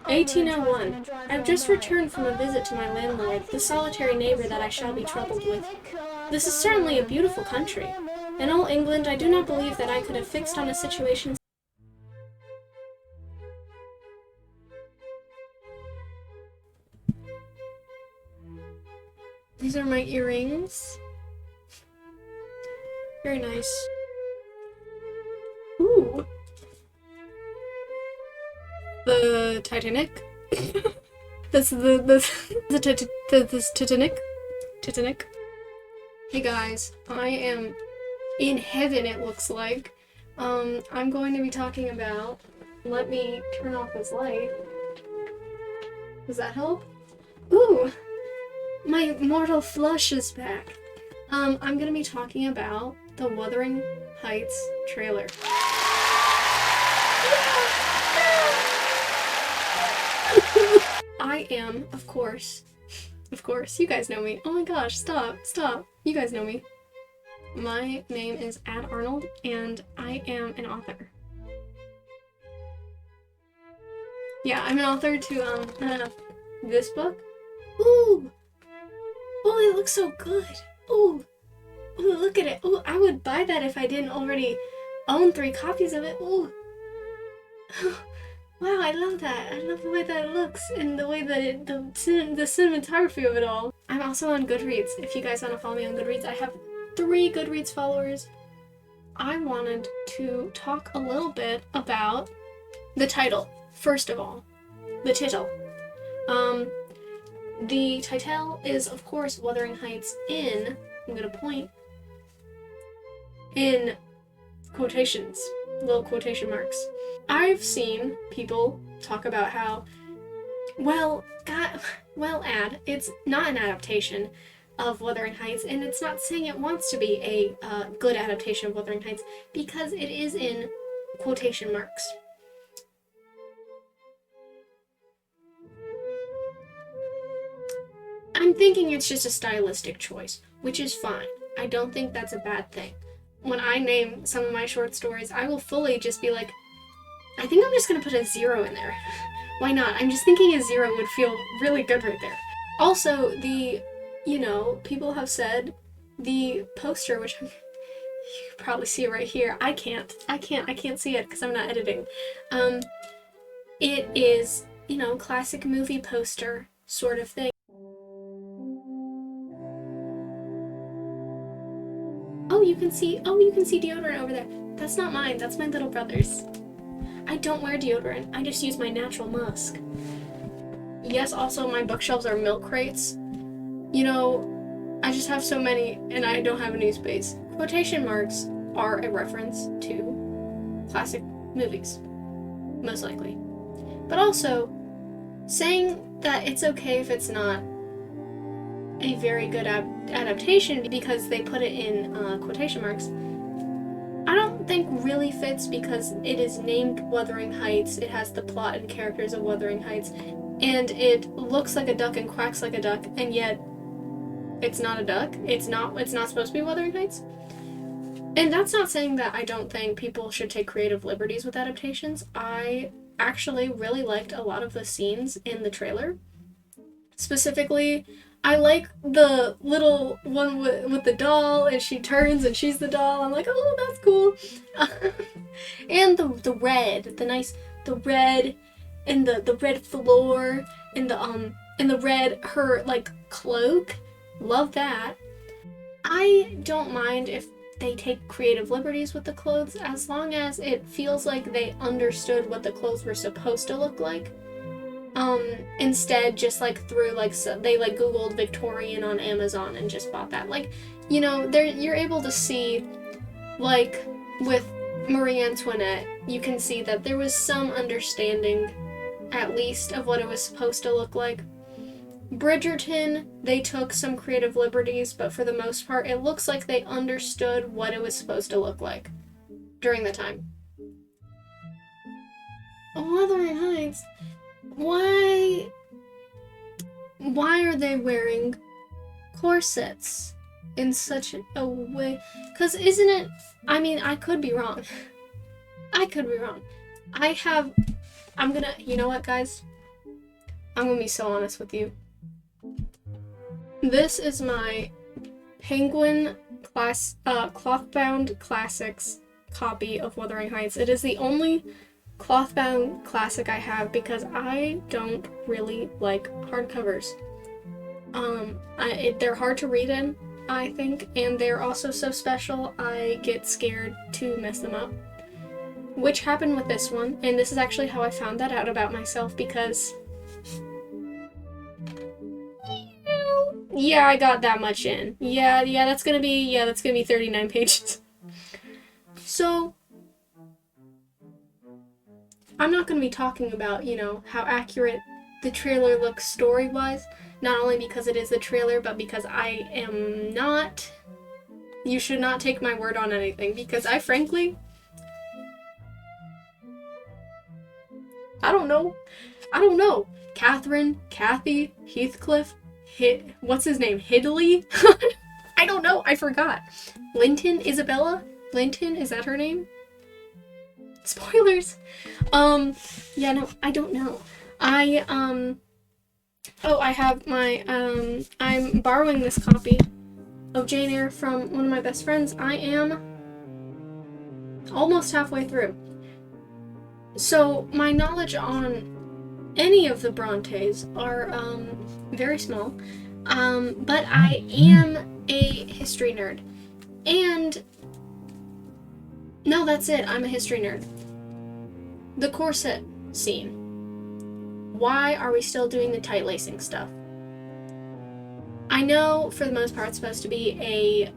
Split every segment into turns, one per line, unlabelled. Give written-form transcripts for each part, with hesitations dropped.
1801. I've just returned from a visit to my landlord, the solitary neighbor that I shall be troubled with. This is certainly a beautiful country. In all England, I do not believe that I could have fixed on a situation. These are my earrings. Very nice. Ooh. The Titanic. This Titanic. Titanic. Hey guys, I am in heaven, it looks like. I'm going to be talking about. Let me turn off this light. Does that help? Ooh, my mortal flush is back. I'm gonna be talking about the Wuthering Heights trailer. I am, of course, you guys know me. Oh my gosh, stop, you guys know me. My name is Ad Arnold, and I am an author. Yeah, I'm an author to, this book. Ooh! Oh, it looks so good! Ooh! Ooh, look at it! Ooh, I would buy that if I didn't already own 3 copies of it. Ooh! Wow, I love that. I love the way that it looks and the way that the cinematography of it all. I'm also on Goodreads. If you guys want to follow me on Goodreads, I have 3 Goodreads followers. I wanted to talk a little bit about the title. First of all, the title. The title is, of course, Wuthering Heights in, I'm gonna point, in quotations, little quotation marks. I've seen people talk about how, Ad, it's not an adaptation of Wuthering Heights, and it's not saying it wants to be a good adaptation of Wuthering Heights, because it is in quotation marks. I'm thinking it's just a stylistic choice, which is fine. I don't think that's a bad thing. When I name some of my short stories, I will fully just be like, I think I'm just gonna put a 0 in there. Why not? I'm just thinking a 0 would feel really good right there. Also, people have said the poster, which you can probably see it right here. I can't see it because I'm not editing. It is, classic movie poster sort of thing. Oh, you can see deodorant over there. That's not mine, that's my little brother's. I don't wear deodorant, I just use my natural musk. Yes, also my bookshelves are milk crates. I just have so many and I don't have any space. Quotation marks are a reference to classic movies, most likely. But also, saying that it's okay if it's not a very good adaptation because they put it in quotation marks, I don't think really fits, because it is named Wuthering Heights, it has the plot and characters of Wuthering Heights, and it looks like a duck and quacks like a duck, and yet it's not a duck. It's not supposed to be Wuthering Heights. And that's not saying that I don't think people should take creative liberties with adaptations. I actually really liked a lot of the scenes in the trailer. Specifically, I like the little one with the doll, and she turns and she's the doll. I'm like, oh, that's cool. And the red, the red, and the red floor, and the red, her, cloak. Love that. I don't mind if they take creative liberties with the clothes, as long as it feels like they understood what the clothes were supposed to look like. Instead, just they Googled Victorian on Amazon and just bought that. You're able to see, with Marie Antoinette, you can see that there was some understanding, at least, of what it was supposed to look like. Bridgerton, they took some creative liberties, but for the most part, it looks like they understood what it was supposed to look like during the time. Wuthering Heights. Why are they wearing corsets in such a way? Because isn't it, I could be wrong. You know what, guys? I'm gonna be so honest with you. This is my Penguin cloth-bound classics copy of Wuthering Heights. It is the only cloth-bound classic I have because I don't really like hardcovers. They're hard to read in, I think, and they're also so special I get scared to mess them up. Which happened with this one, and this is actually how I found that out about myself because... Yeah, I got that much in. Yeah, that's gonna be 39 pages. So, I'm not gonna be talking about, how accurate the trailer looks story-wise, not only because it is the trailer, but because I am not... You should not take my word on anything, because I frankly... I don't know. Catherine, Kathy, Heathcliff, what's his name? Hidley? I don't know, I forgot. Linton, Isabella? Linton, is that her name? Spoilers! Yeah, no, I don't know. I have my, I'm borrowing this copy of Jane Eyre from one of my best friends. I am almost halfway through. So, my knowledge on any of the Brontes are, very small, but I am a history nerd. And, no, that's it, I'm a history nerd. The corset scene. Why are we still doing the tight lacing stuff? I know, for the most part, it's supposed to be a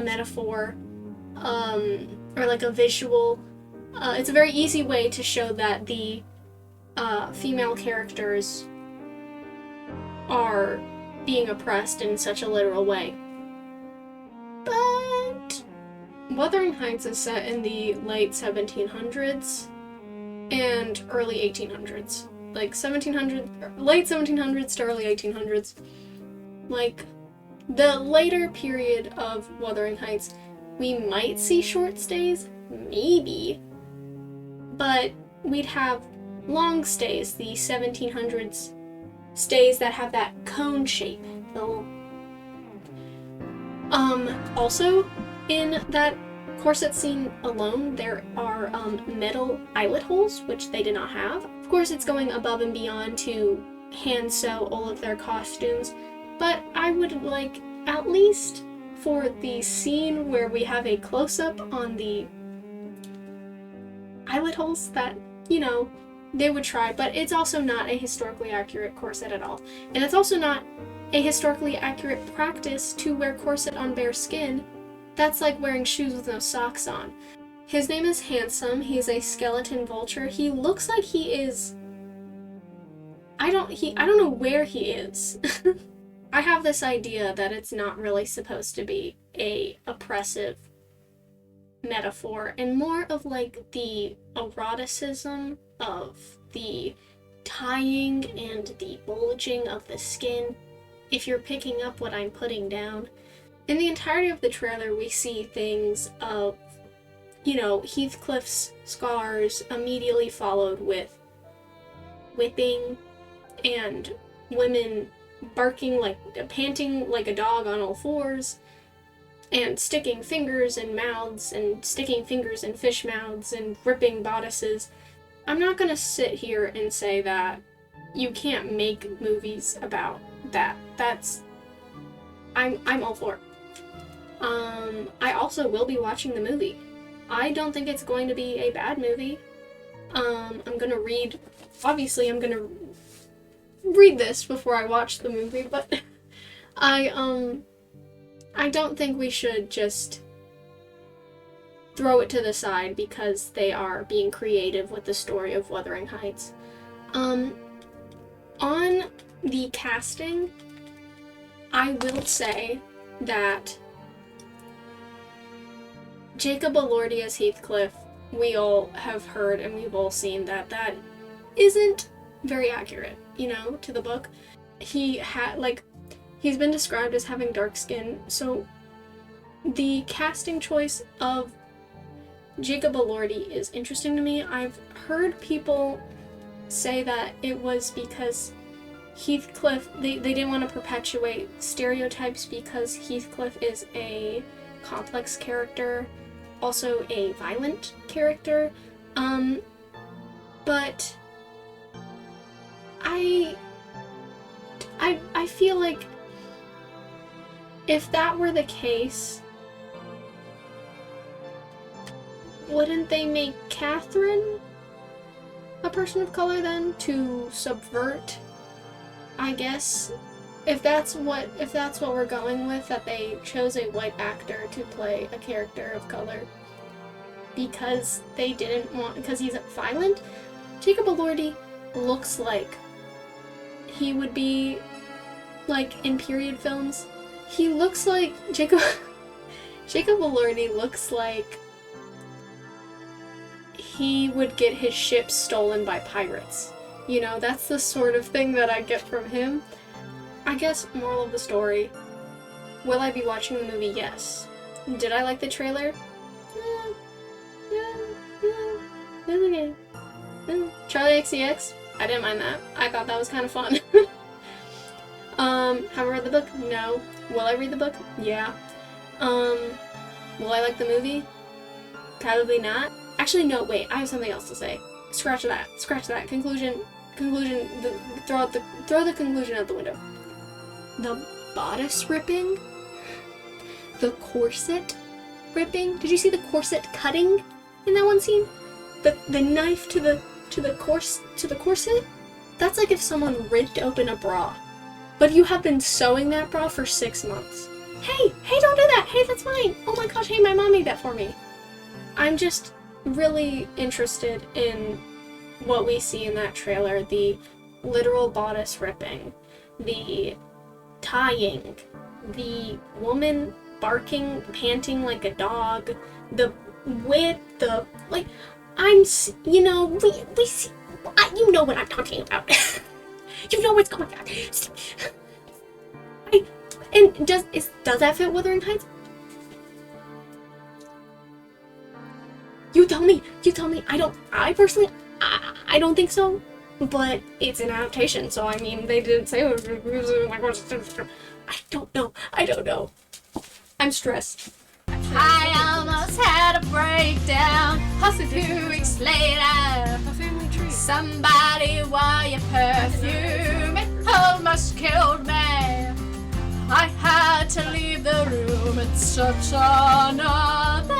metaphor, or like a visual. It's a very easy way to show that the female characters are being oppressed in such a literal way. But Wuthering Heights is set in the late 1700s and early 1800s. Like late 1700s to early 1800s. Like, the later period of Wuthering Heights, we might see short stays, maybe, but we'd have long stays, the 1700s stays that have that cone shape. Also, in that corset scene alone, there are metal eyelet holes, which they did not have. Of course, it's going above and beyond to hand sew all of their costumes, but I would like, at least for the scene where we have a close-up on the eyelet holes, that, they would try, but it's also not a historically accurate corset at all. And it's also not a historically accurate practice to wear corset on bare skin. That's like wearing shoes with no socks on. His name is Handsome. He's a skeleton vulture. He looks like he is... I don't know where he is. I have this idea that it's not really supposed to be a oppressive metaphor, and more of like the eroticism of the tying and the bulging of the skin, if you're picking up what I'm putting down. In the entirety of the trailer, we see things of, Heathcliff's scars immediately followed with whipping and women barking panting like a dog on all fours, and sticking fingers in mouths and sticking fingers in fish mouths and ripping bodices. I'm not gonna sit here and say that you can't make movies about that. I'm all for it. I also will be watching the movie. I don't think it's going to be a bad movie. I'm gonna read this before I watch the movie, but I don't think we should just throw it to the side because they are being creative with the story of Wuthering Heights. On the casting, I will say that Jacob Elordi as Heathcliff, we all have heard and we've all seen that isn't very accurate, to the book. He's been described as having dark skin, so the casting choice of Jacob Elordi is interesting to me. I've heard people say that it was because Heathcliff, they didn't want to perpetuate stereotypes because Heathcliff is a complex character, also a violent character, but I feel like if that were the case, wouldn't they make Catherine a person of color then to subvert, I guess, if that's what we're going with, that they chose a white actor to play a character of color because they didn't want, because he's violent. Jacob Elordi looks like he would be like in period films. He looks like Jacob Elordi looks like he would get his ship stolen by pirates. You know, that's the sort of thing that I get from him. I guess, moral of the story, will I be watching the movie? Yes. Did I like the trailer? It was okay. Charlie XCX? I didn't mind that. I thought that was kind of fun. Have I read the book? No. Will I read the book? Yeah. Will I like the movie? Probably not. Actually, no, wait, I have something else to say. Scratch that. Conclusion, throw the conclusion out the window. The bodice ripping? The corset ripping? Did you see the corset cutting in that one scene? The knife to the corset? That's like if someone ripped open a bra. But you have been sewing that bra for 6 months. Hey, don't do that! Hey, that's mine! Oh my gosh, hey, my mom made that for me. I'm just really interested in what we see in that trailer. The literal bodice ripping, the tying, the woman barking, panting like a dog, the whip, we see, you know what I'm talking about. You know what's going on. And does that fit Wuthering Heights? You tell me. I personally don't think so, but it's an adaptation, so I mean, they didn't say I don't know. I'm stressed.
I almost had a breakdown. 2 weeks later, somebody wore your perfume. It almost killed me. I had to leave the room. It's such another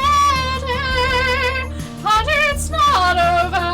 day, but it's not over.